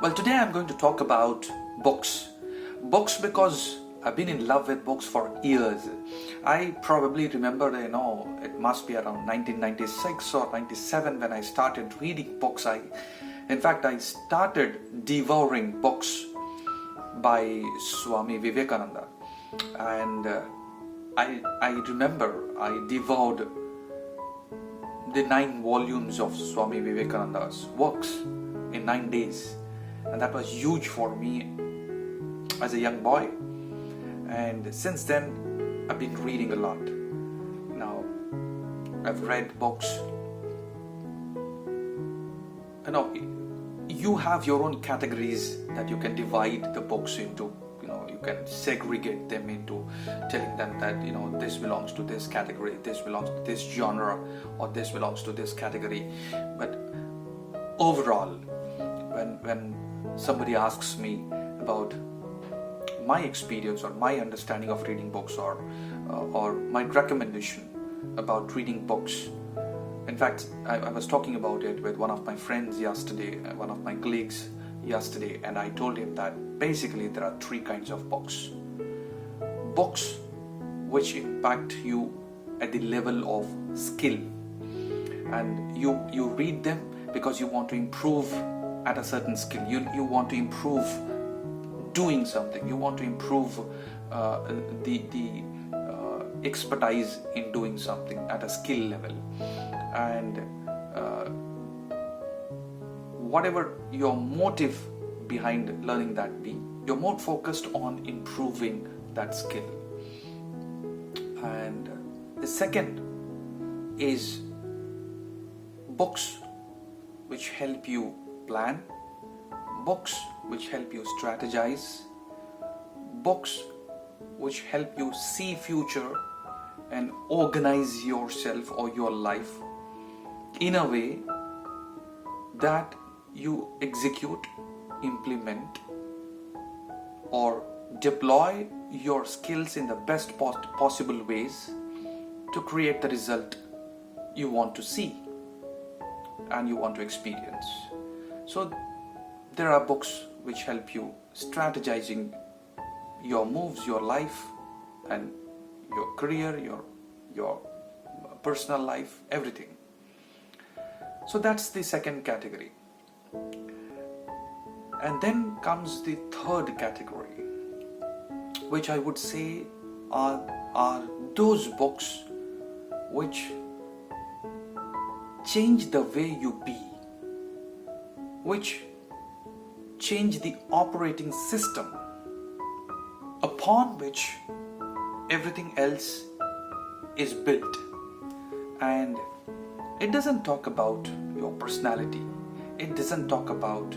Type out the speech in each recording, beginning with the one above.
Well, today I'm going to talk about books. Books because I've been in love with books for years. I probably remember, it must be around 1996 or 97 when I started reading books. In fact, I started devouring books by Swami Vivekananda. And I remember I devoured the 9 volumes of Swami Vivekananda's works in 9 days. And that was huge for me as a young boy. And since then, I've been reading a lot. Now, I've read books. You have your own categories that you can divide the books into. You can segregate them into telling them that, this belongs to this category, this belongs to this genre, or this belongs to this category. But overall, when somebody asks me about my experience or my understanding of reading books or my recommendation about reading books. In fact, I was talking about it with one of my friends yesterday, one of my colleagues yesterday, and I told him that basically there are 3 kinds of books. Books which impact you at the level of skill, and you read them because you want to improve at a certain skill. You want to improve doing something. You want to improve the expertise in doing something at a skill level, and whatever your motive behind learning that be, you're more focused on improving that skill. And the second is books which help you plan, books which help you strategize, books which help you see future and organize yourself or your life in a way that you execute, implement, or deploy your skills in the best possible ways to create the result you want to see and you want to experience. So there are books which help you strategizing your moves, your life, and your career, your personal life, everything. So that's the second category. And then comes the third category, which I would say are those books which change the way you be, which change the operating system upon which everything else is built. And it doesn't talk about your personality. It doesn't talk about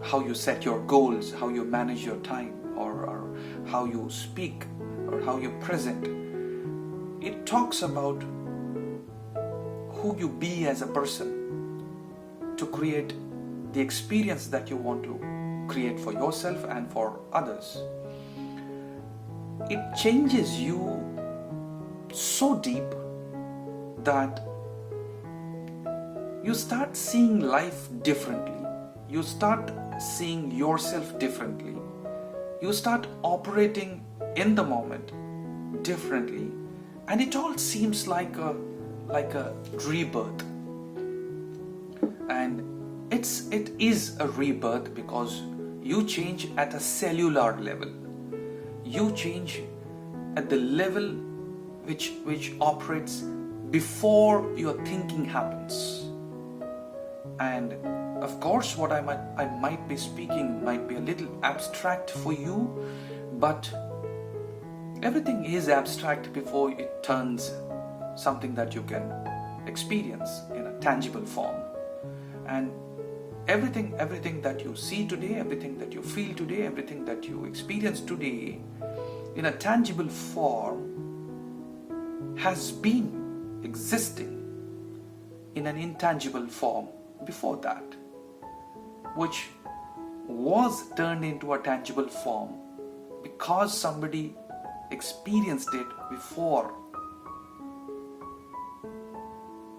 how you set your goals, how you manage your time, or how you speak, or how you present. It talks about who you be as a person to create the experience that you want to create for yourself and for others. It changes you so deep that you start seeing life differently. You start seeing yourself differently. You start operating in the moment differently, and it all seems like a rebirth. And it is a rebirth because you change at a cellular level. You change at the level which operates before your thinking happens. And of course, what I might be speaking might be a little abstract for you, but everything is abstract before it turns something that you can experience in a tangible form. And everything that you see today, everything that you feel today, everything that you experience today in a tangible form has been existing in an intangible form before that, which was turned into a tangible form because somebody experienced it before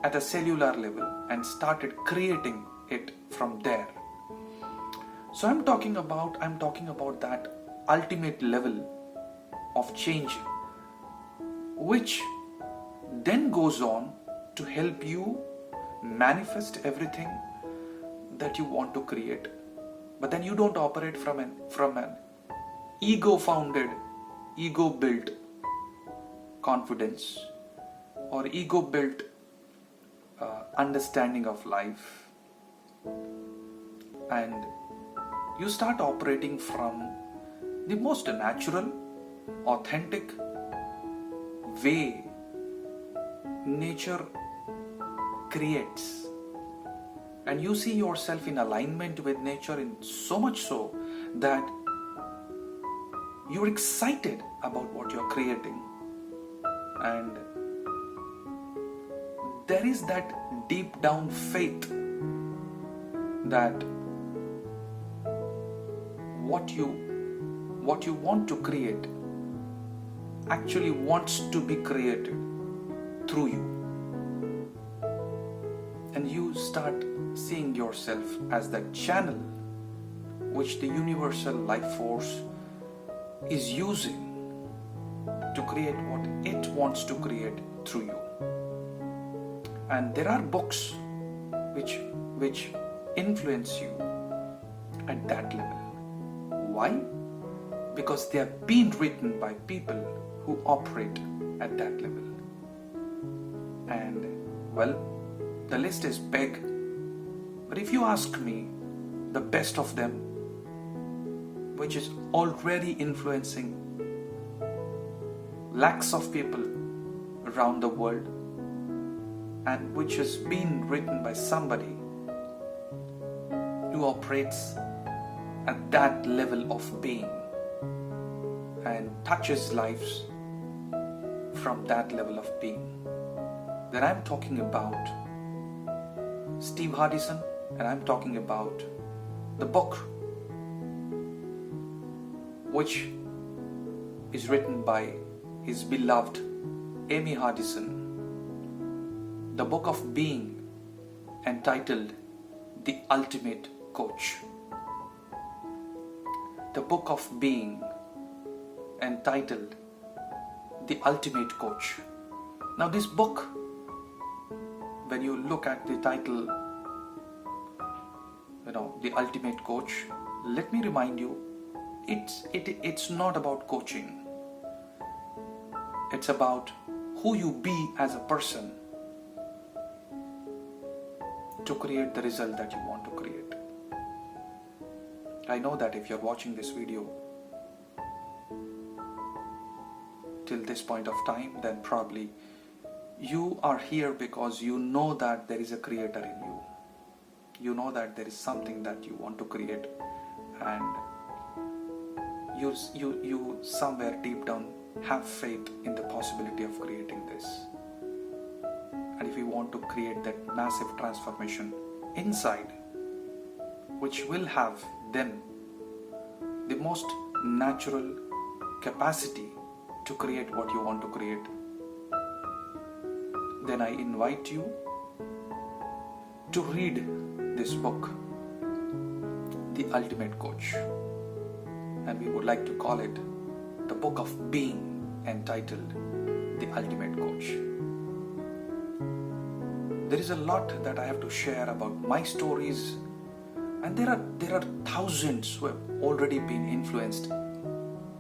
at a cellular level and started creating it from there. So I'm talking about that ultimate level of change, which then goes on to help you manifest everything that you want to create. But then you don't operate from an ego-founded, ego-built confidence or ego-built understanding of life, and you start operating from the most natural, authentic way nature creates, and you see yourself in alignment with nature, in so much so that you're excited about what you're creating, and there is that deep down faith that what you want to create actually wants to be created through you, and you start seeing yourself as that channel which the universal life force is using to create what it wants to create through you. And there are books which influence you at that level. Why? Because they have been written by people who operate at that level. And well, the list is big, but if you ask me, the best of them, which is already influencing lakhs of people around the world, and which has been written by somebody who operates at that level of being and touches lives from that level of being, then I'm talking about Steve Hardison, and I'm talking about the book which is written by his beloved Amy Hardison, the book of being, entitled The Ultimate Coach. The book of being, entitled The Ultimate Coach. Now this book, when you look at the title, The Ultimate Coach, let me remind you, it's not about coaching. It's about who you be as a person to create the result that you want to create. I know that if you're watching this video till this point of time, then probably you are here because you know that there is a creator in you. You know that there is something that you want to create, and you somewhere deep down have faith in the possibility of creating this. And if you want to create that massive transformation inside, which will have then the most natural capacity to create what you want to create, then I invite you to read this book, The Ultimate Coach. And we would like to call it the book of being, entitled The Ultimate Coach. There is a lot that I have to share about my stories, and there are thousands who have already been influenced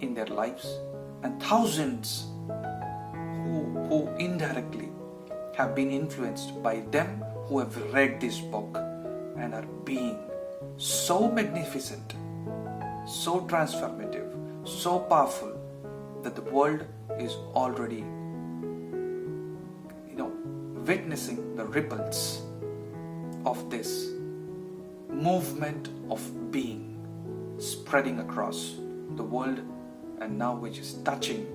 in their lives, and thousands who indirectly have been influenced by them who have read this book and are being so magnificent, so transformative, so powerful that the world is already witnessing the ripples of this movement of being spreading across the world, and now which is touching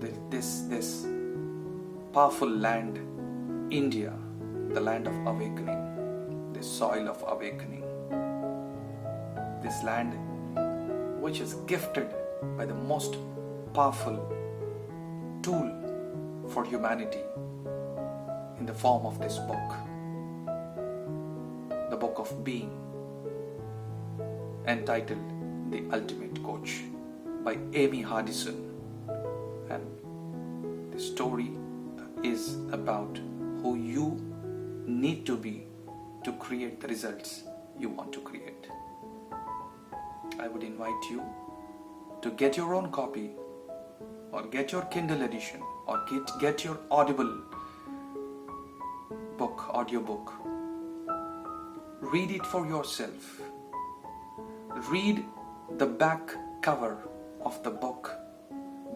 this powerful land, India, the land of awakening, this soil of awakening, this land which is gifted by the most powerful tool for humanity in the form of this book, the book of being. entitled The Ultimate Coach by Amy Hardison. And the story is about who you need to be to create the results you want to create. I would invite you to get your own copy, or get your Kindle edition, or get your Audible book, audiobook. Read it for yourself. Read the back cover of the book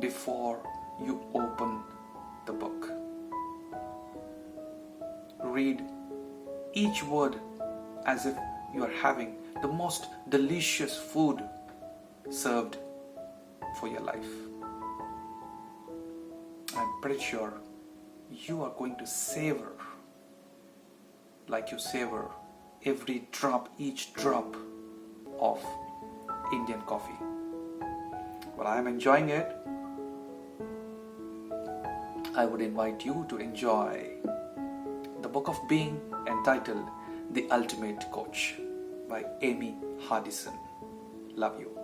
before you open the book. Read each word as if you are having the most delicious food served for your life. I'm pretty sure you are going to savor like you savor every drop, each drop of Indian coffee. Well, I am enjoying it. I would invite you to enjoy the book of being entitled The Ultimate Coach by Amy Hardison. Love you.